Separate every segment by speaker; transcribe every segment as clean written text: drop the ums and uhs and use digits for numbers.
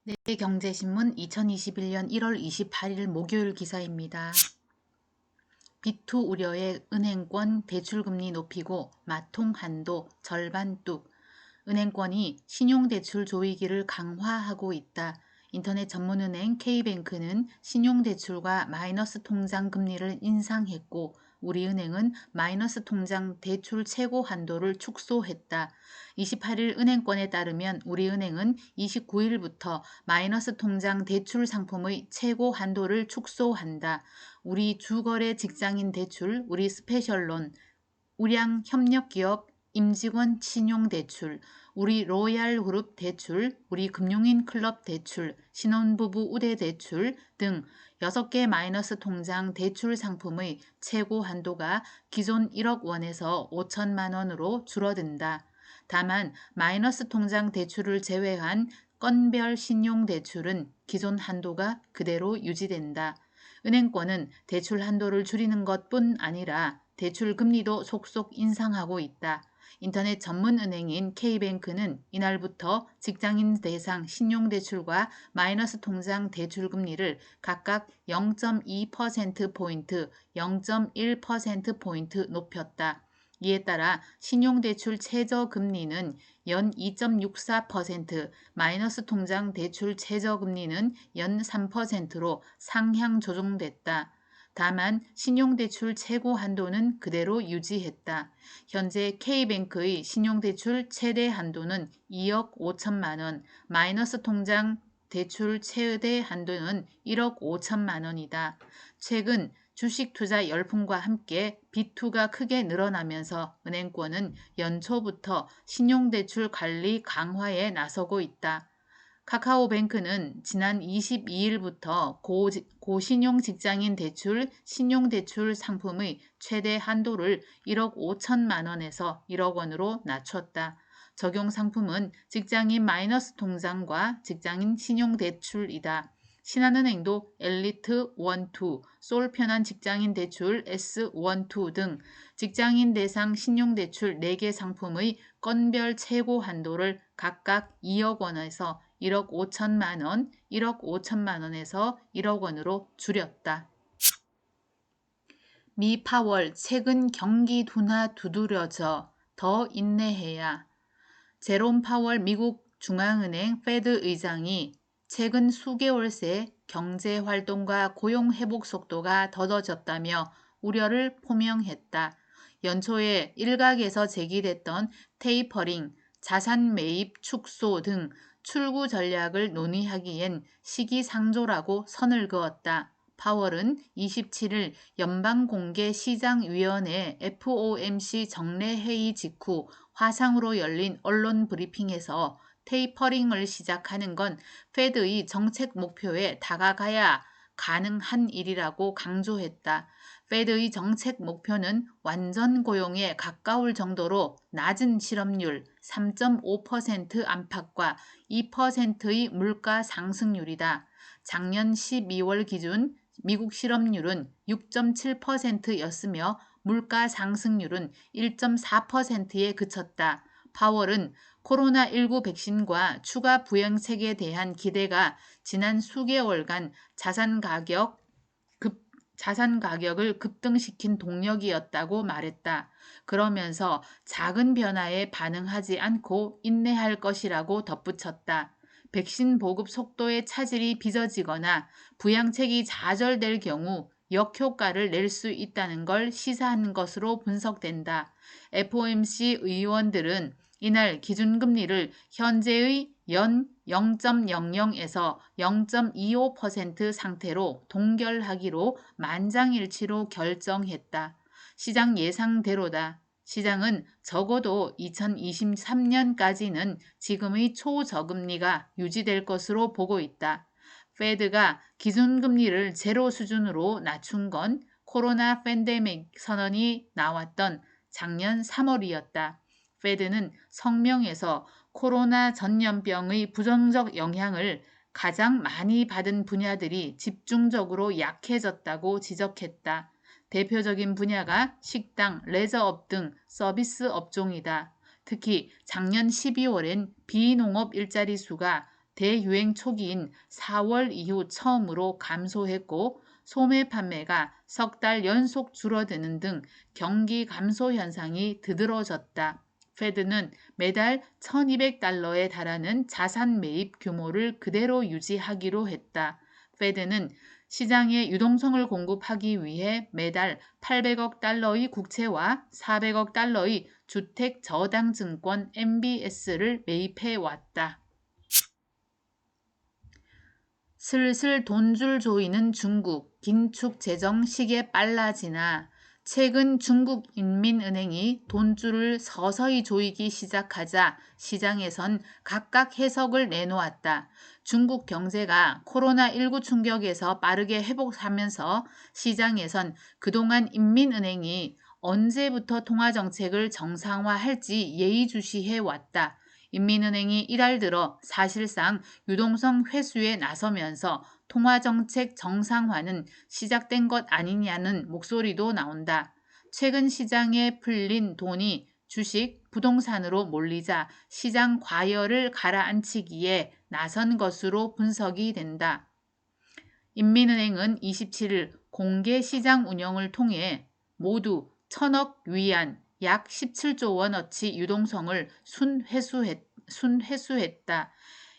Speaker 1: 내경제신문 2021년 1월 28일 목요일 기사입니다. B2 우려에 은행권 대출금리 높이고 마통 한도 절반 뚝. 은행권이 신용대출 조이기를 강화하고 있다. 인터넷 전문은행 K뱅크는 신용대출과 마이너스 통장 금리를 인상했고 우리은행은 마이너스 통장 대출 최고 한도를 축소했다. 28일 은행권에 따르면 우리은행은 29일부터 마이너스 통장 대출 상품의 최고 한도를 축소한다. 우리 주거래 직장인 대출, 우리 스페셜론, 우량 협력기업 임직원 신용대출, 우리 로얄그룹 대출, 우리 금융인 클럽 대출, 신혼부부 우대대출 등 6개 마이너스 통장 대출 상품의 최고 한도가 기존 1억 원에서 5천만 원으로 줄어든다. 다만 마이너스 통장 대출을 제외한 건별 신용대출은 기존 한도가 그대로 유지된다. 은행권은 대출 한도를 줄이는 것뿐 아니라 대출 금리도 속속 인상하고 있다. 인터넷 전문 은행인 K뱅크는 이날부터 직장인 대상 신용대출과 마이너스 통장 대출 금리를 각각 0.2%포인트, 0.1%포인트 높였다. 이에 따라 신용대출 최저금리는 연 2.64%, 마이너스 통장 대출 최저금리는 연 3%로 상향 조정됐다. 다만 신용대출 최고 한도는 그대로 유지했다. 현재 K뱅크의 신용대출 최대 한도는 2억 5천만 원, 마이너스 통장 대출 최대 한도는 1억 5천만 원이다. 최근 주식 투자 열풍과 함께 B2가 크게 늘어나면서 은행권은 연초부터 신용대출 관리 강화에 나서고 있다. 카카오뱅크는 지난 22일부터 고신용 직장인 대출, 신용대출 상품의 최대 한도를 1억 5천만 원에서 1억 원으로 낮췄다. 적용 상품은 직장인 마이너스 통장과 직장인 신용대출이다. 신한은행도 엘리트 1, 2, 솔 편한 직장인 대출 S1, 2 등 직장인 대상 신용대출 4개 상품의 건별 최고 한도를 각각 2억 원에서 1억 5천만 원, 1억 5천만 원에서 1억 원으로 줄였다. 미 파월 최근 경기 둔화 두드려져 더 인내해야. 제롬 파월 미국 중앙은행 페드 의장이 최근 수개월 새 경제 활동과 고용 회복 속도가 더뎌졌다며 우려를 표명했다. 연초에 일각에서 제기됐던 테이퍼링, 자산 매입 축소 등 출구 전략을 논의하기엔 시기상조라고 선을 그었다. 파월은 27일 연방공개시장위원회 FOMC 정례회의 직후 화상으로 열린 언론 브리핑에서 테이퍼링을 시작하는 건 페드의 정책 목표에 다가가야 가능한 일이라고 강조했다. 페드의 정책 목표는 완전 고용에 가까울 정도로 낮은 실업률 3.5% 안팎과 2%의 물가 상승률이다. 작년 12월 기준 미국 실업률은 6.7%였으며 물가 상승률은 1.4%에 그쳤다. 파월은 코로나19 백신과 추가 부양책에 대한 기대가 지난 수개월간 자산 가격을 급등시킨 동력이었다고 말했다. 그러면서 작은 변화에 반응하지 않고 인내할 것이라고 덧붙였다. 백신 보급 속도의 차질이 빚어지거나 부양책이 좌절될 경우 역효과를 낼 수 있다는 걸 시사한 것으로 분석된다. FOMC 의원들은 이날 기준금리를 현재의 연 0.00에서 0.25% 상태로 동결하기로 만장일치로 결정했다. 시장 예상대로다. 시장은 적어도 2023년까지는 지금의 초저금리가 유지될 것으로 보고 있다. 페드가 기준금리를 제로 수준으로 낮춘 건 코로나 팬데믹 선언이 나왔던 작년 3월이었다. 페드는 성명에서 코로나 전염병의 부정적 영향을 가장 많이 받은 분야들이 집중적으로 약해졌다고 지적했다. 대표적인 분야가 식당, 레저업 등 서비스 업종이다. 특히 작년 12월엔 비농업 일자리 수가 대유행 초기인 4월 이후 처음으로 감소했고 소매 판매가 석 달 연속 줄어드는 등 경기 감소 현상이 드드러졌다. 페드는 매달 1200달러에 달하는 자산 매입 규모를 그대로 유지하기로 했다. 페드는 시장에 유동성을 공급하기 위해 매달 800억 달러의 국채와 400억 달러의 주택 저당 증권 MBS를 매입해 왔다. 슬슬 돈줄 조이는 중국, 긴축 재정 시계 빨라지나 최근 중국 인민은행이 돈줄을 서서히 조이기 시작하자 시장에선 각각 해석을 내놓았다. 중국 경제가 코로나19 충격에서 빠르게 회복하면서 시장에선 그동안 인민은행이 언제부터 통화정책을 정상화할지 예의주시해 왔다. 인민은행이 이달 들어 사실상 유동성 회수에 나서면서 통화정책 정상화는 시작된 것 아니냐는 목소리도 나온다. 최근 시장에 풀린 돈이 주식, 부동산으로 몰리자 시장 과열을 가라앉히기에 나선 것으로 분석이 된다. 인민은행은 27일 공개 시장 운영을 통해 모두 1000억 위안, 약 17조 원어치 유동성을 순회수했다.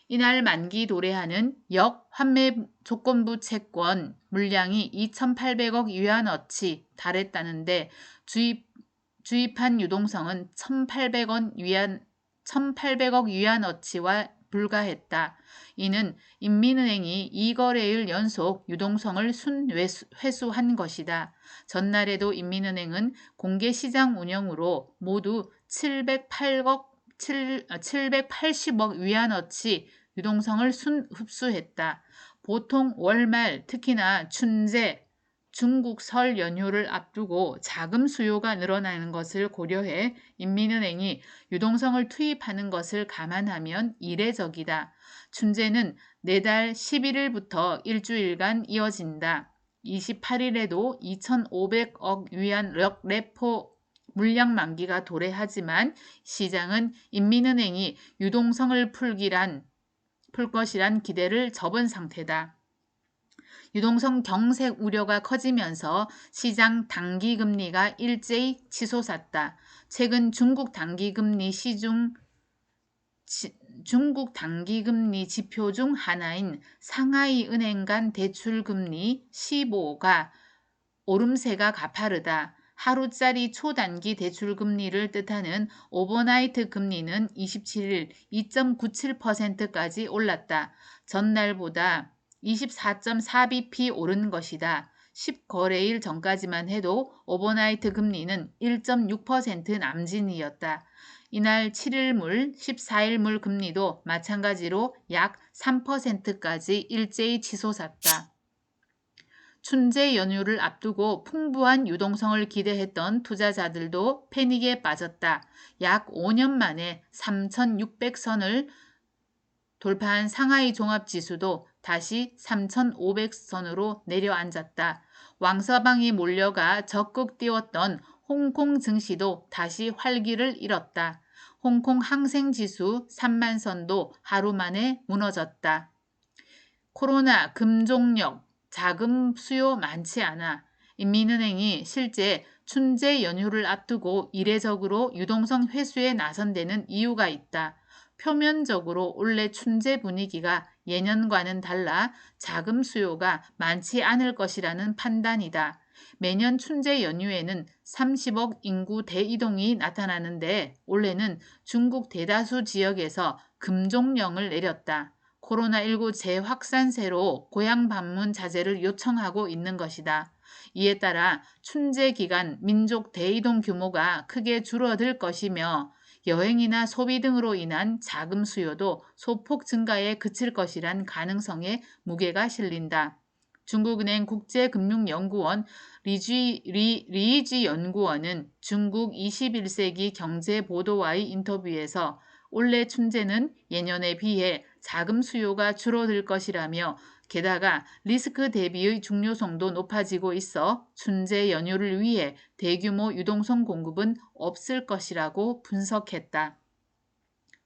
Speaker 1: 이날 만기 도래하는 역환매 조건부 채권 물량이 2,800억 위안어치 달했다는데 주입한 유동성은 1,800억 위안어치와 불과했다. 이는 인민은행이 2거래일 연속 유동성을 순회수한 것이다. 전날에도 인민은행은 공개시장 운영으로 모두 780억 위안어치 유동성을 순흡수했다. 보통 월말 특히나 춘제, 중국 설 연휴를 앞두고 자금 수요가 늘어나는 것을 고려해 인민은행이 유동성을 투입하는 것을 감안하면 이례적이다. 춘제는 내달 11일부터 일주일간 이어진다. 28일에도 2,500억 위안 레포 물량 만기가 도래하지만 시장은 인민은행이 유동성을 풀 것이란 기대를 접은 상태다. 유동성 경색 우려가 커지면서 시장 단기금리가 일제히 치솟았다. 최근 중국 단기금리 지표 중 하나인 상하이 은행 간 대출금리 15가 오름세가 가파르다. 하루짜리 초단기 대출금리를 뜻하는 오버나이트 금리는 27일 2.97%까지 올랐다. 전날보다 24.4bp 오른 것이다. 10거래일 전까지만 해도 오버나이트 금리는 1.6% 남진이었다. 이날 7일물, 14일물 금리도 마찬가지로 약 3%까지 일제히 치솟았다. 춘제 연휴를 앞두고 풍부한 유동성을 기대했던 투자자들도 패닉에 빠졌다. 약 5년 만에 3,600선을 돌파한 상하이 종합지수도 다시 3,500선으로 내려앉았다. 왕서방이 몰려가 적극 띄웠던 홍콩 증시도 다시 활기를 잃었다. 홍콩 항생지수 3만선도 하루 만에 무너졌다. 코로나 금종력, 자금 수요 많지 않아. 인민은행이 실제 춘제 연휴를 앞두고 이례적으로 유동성 회수에 나선 데는 이유가 있다. 표면적으로 올해 춘제 분위기가 예년과는 달라 자금 수요가 많지 않을 것이라는 판단이다. 매년 춘제 연휴에는 30억 인구 대이동이 나타나는데 올해는 중국 대다수 지역에서 금종령을 내렸다. 코로나19 재확산세로 고향 방문 자제를 요청하고 있는 것이다. 이에 따라 춘제 기간 민족 대이동 규모가 크게 줄어들 것이며 여행이나 소비 등으로 인한 자금 수요도 소폭 증가에 그칠 것이란 가능성에 무게가 실린다. 중국은행 국제금융연구원 리이지 연구원은 중국 21세기 경제보도와의 인터뷰에서 올해 춘제는 예년에 비해 자금 수요가 줄어들 것이라며 게다가 리스크 대비의 중요성도 높아지고 있어 춘제 연휴를 위해 대규모 유동성 공급은 없을 것이라고 분석했다.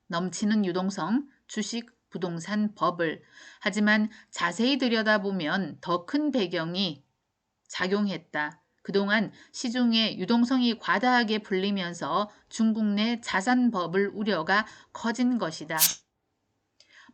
Speaker 1: 넘치는 유동성, 주식, 부동산 버블. 하지만 자세히 들여다보면 더 큰 배경이 작용했다. 그동안 시중에 유동성이 과다하게 불리면서 중국 내 자산 버블 우려가 커진 것이다.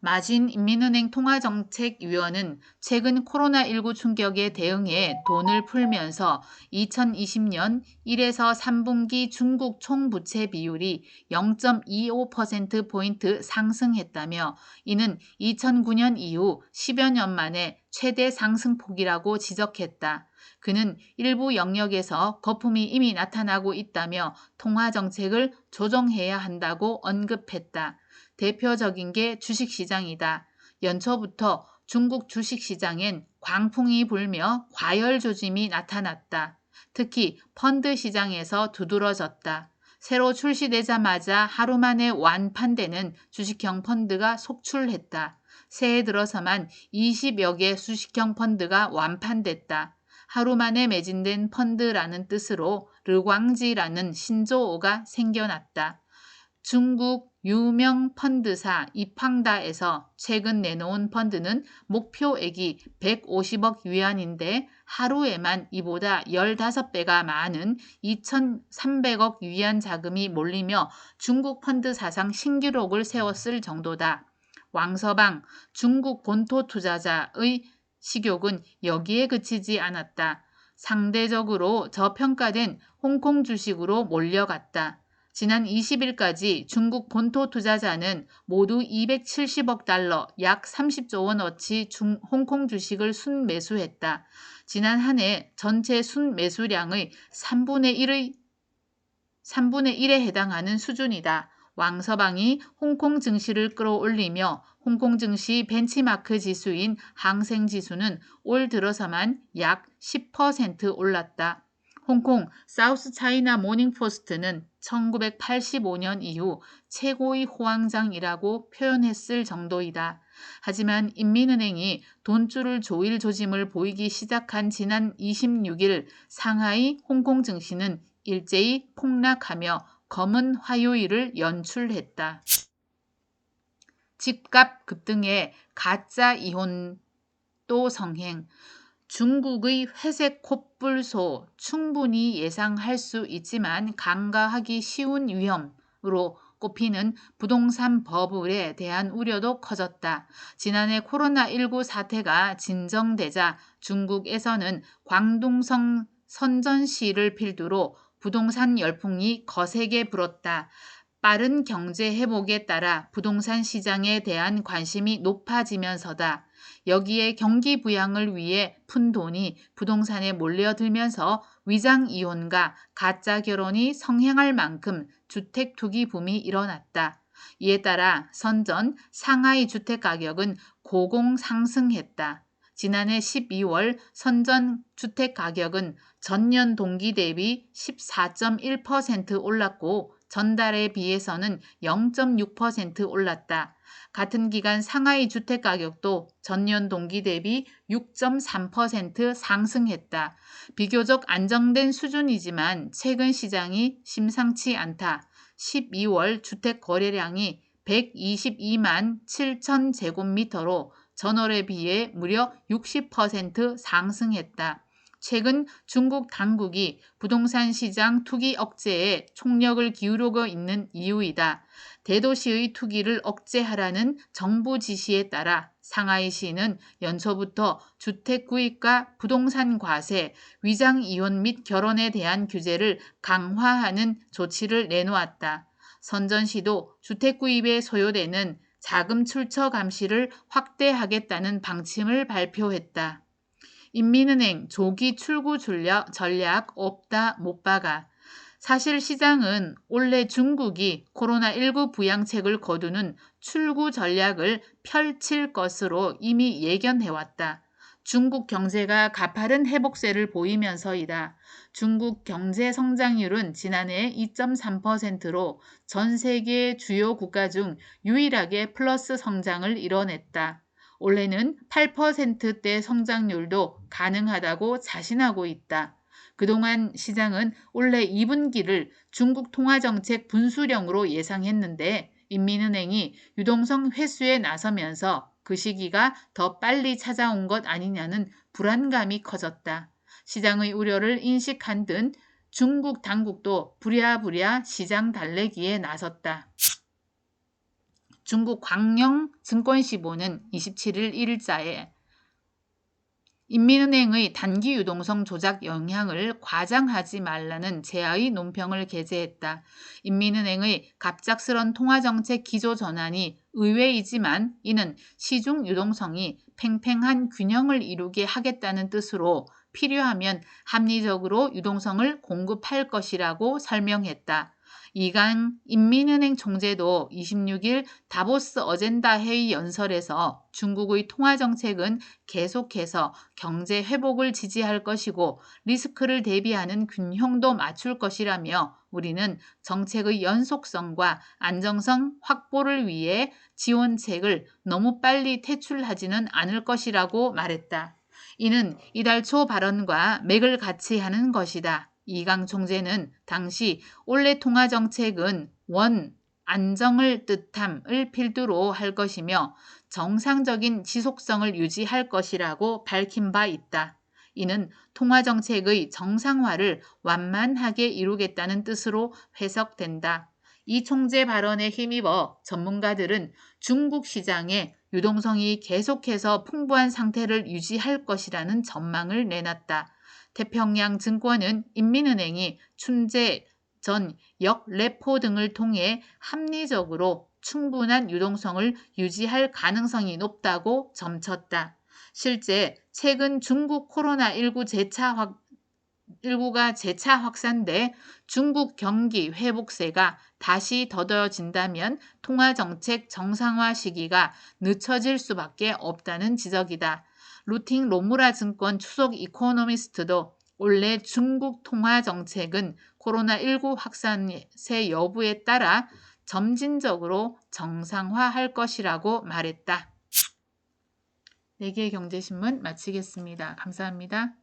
Speaker 1: 마진 인민은행 통화정책위원은 최근 코로나19 충격에 대응해 돈을 풀면서 2020년 1에서 3분기 중국 총부채 비율이 0.25%포인트 상승했다며 이는 2009년 이후 10여 년 만에 최대 상승폭이라고 지적했다. 그는 일부 영역에서 거품이 이미 나타나고 있다며 통화정책을 조정해야 한다고 언급했다. 대표적인 게 주식시장이다. 연초부터 중국 주식시장엔 광풍이 불며 과열 조짐이 나타났다. 특히 펀드 시장에서 두드러졌다. 새로 출시되자마자 하루 만에 완판되는 주식형 펀드가 속출했다. 새해 들어서만 20여 개 주식형 펀드가 완판됐다. 하루 만에 매진된 펀드라는 뜻으로 르광지라는 신조어가 생겨났다. 중국 유명 펀드사 이팡다에서 최근 내놓은 펀드는 목표액이 150억 위안인데 하루에만 이보다 15배가 많은 2,300억 위안 자금이 몰리며 중국 펀드 사상 신기록을 세웠을 정도다. 왕서방 중국 본토 투자자의 식욕은 여기에 그치지 않았다. 상대적으로 저평가된 홍콩 주식으로 몰려갔다. 지난 20일까지 중국 본토 투자자는 모두 270억 달러, 약 30조 원어치 홍콩 주식을 순매수했다. 지난 한 해 전체 순매수량의 3분의 1에 해당하는 수준이다. 왕서방이 홍콩 증시를 끌어올리며 홍콩 증시 벤치마크 지수인 항생지수는 올 들어서만 약 10% 올랐다. 홍콩 사우스 차이나 모닝포스트는 1985년 이후 최고의 호황장이라고 표현했을 정도이다. 하지만 인민은행이 돈줄을 조일 조짐을 보이기 시작한 지난 26일 상하이 홍콩 증시는 일제히 폭락하며 검은 화요일을 연출했다. 집값 급등에 가짜 이혼 또 성행. 중국의 회색 콧불소 충분히 예상할 수 있지만 간과하기 쉬운 위험으로 꼽히는 부동산 버블에 대한 우려도 커졌다. 지난해 코로나19 사태가 진정되자 중국에서는 광둥성 선전시를 필두로 부동산 열풍이 거세게 불었다. 빠른 경제 회복에 따라 부동산 시장에 대한 관심이 높아지면서다. 여기에 경기 부양을 위해 푼 돈이 부동산에 몰려들면서 위장 이혼과 가짜 결혼이 성행할 만큼 주택 투기 붐이 일어났다. 이에 따라 선전 상하이 주택 가격은 고공 상승했다. 지난해 12월 선전 주택 가격은 전년 동기 대비 14.1% 올랐고 전달에 비해서는 0.6% 올랐다. 같은 기간 상하이 주택 가격도 전년 동기 대비 6.3% 상승했다. 비교적 안정된 수준이지만 최근 시장이 심상치 않다. 12월 주택 거래량이 122만 7천 제곱미터로 전월에 비해 무려 60% 상승했다. 최근 중국 당국이 부동산 시장 투기 억제에 총력을 기울이고 있는 이유이다. 대도시의 투기를 억제하라는 정부 지시에 따라 상하이시는 연초부터 주택 구입과 부동산 과세, 위장 이혼 및 결혼에 대한 규제를 강화하는 조치를 내놓았다. 선전시도 주택 구입에 소요되는 자금 출처 감시를 확대하겠다는 방침을 발표했다. 인민은행 조기 출구 전략 없다 못 박아. 사실 시장은 원래 중국이 코로나19 부양책을 거두는 출구 전략을 펼칠 것으로 이미 예견해왔다. 중국 경제가 가파른 회복세를 보이면서이다. 중국 경제 성장률은 지난해 2.3%로 전 세계 주요 국가 중 유일하게 플러스 성장을 이뤄냈다. 올해는 8%대 성장률도 가능하다고 자신하고 있다. 그동안 시장은 올해 2분기를 중국 통화정책 분수령으로 예상했는데 인민은행이 유동성 회수에 나서면서 그 시기가 더 빨리 찾아온 것 아니냐는 불안감이 커졌다. 시장의 우려를 인식한 듯 중국 당국도 부랴부랴 시장 달래기에 나섰다. 중국 광영증권시보는 27일 1일자에 인민은행의 단기 유동성 조작 영향을 과장하지 말라는 제아의 논평을 게재했다. 인민은행의 갑작스런 통화정책 기조 전환이 의외이지만 이는 시중 유동성이 팽팽한 균형을 이루게 하겠다는 뜻으로 필요하면 합리적으로 유동성을 공급할 것이라고 설명했다. 이강 인민은행 총재도 26일 다보스 어젠다 회의 연설에서 중국의 통화정책은 계속해서 경제 회복을 지지할 것이고 리스크를 대비하는 균형도 맞출 것이라며 우리는 정책의 연속성과 안정성 확보를 위해 지원책을 너무 빨리 퇴출하지는 않을 것이라고 말했다. 이는 이달 초 발언과 맥을 같이 하는 것이다. 이강 총재는 당시 올해 통화정책은 원 안정을 뜻함을 필두로 할 것이며 정상적인 지속성을 유지할 것이라고 밝힌 바 있다. 이는 통화정책의 정상화를 완만하게 이루겠다는 뜻으로 해석된다. 이 총재 발언에 힘입어 전문가들은 중국 시장의 유동성이 계속해서 풍부한 상태를 유지할 것이라는 전망을 내놨다. 태평양 증권은 인민은행이 춘제 전 역레포 등을 통해 합리적으로 충분한 유동성을 유지할 가능성이 높다고 점쳤다. 실제 최근 중국 코로나19가 재차 확산돼 중국 경기 회복세가 다시 더뎌진다면 통화정책 정상화 시기가 늦춰질 수밖에 없다는 지적이다. 루팅 로무라 증권 수석 이코노미스트도 올해 중국 통화정책은 코로나19 확산세 여부에 따라 점진적으로 정상화할 것이라고 말했다. 4개의 경제신문 마치겠습니다. 감사합니다.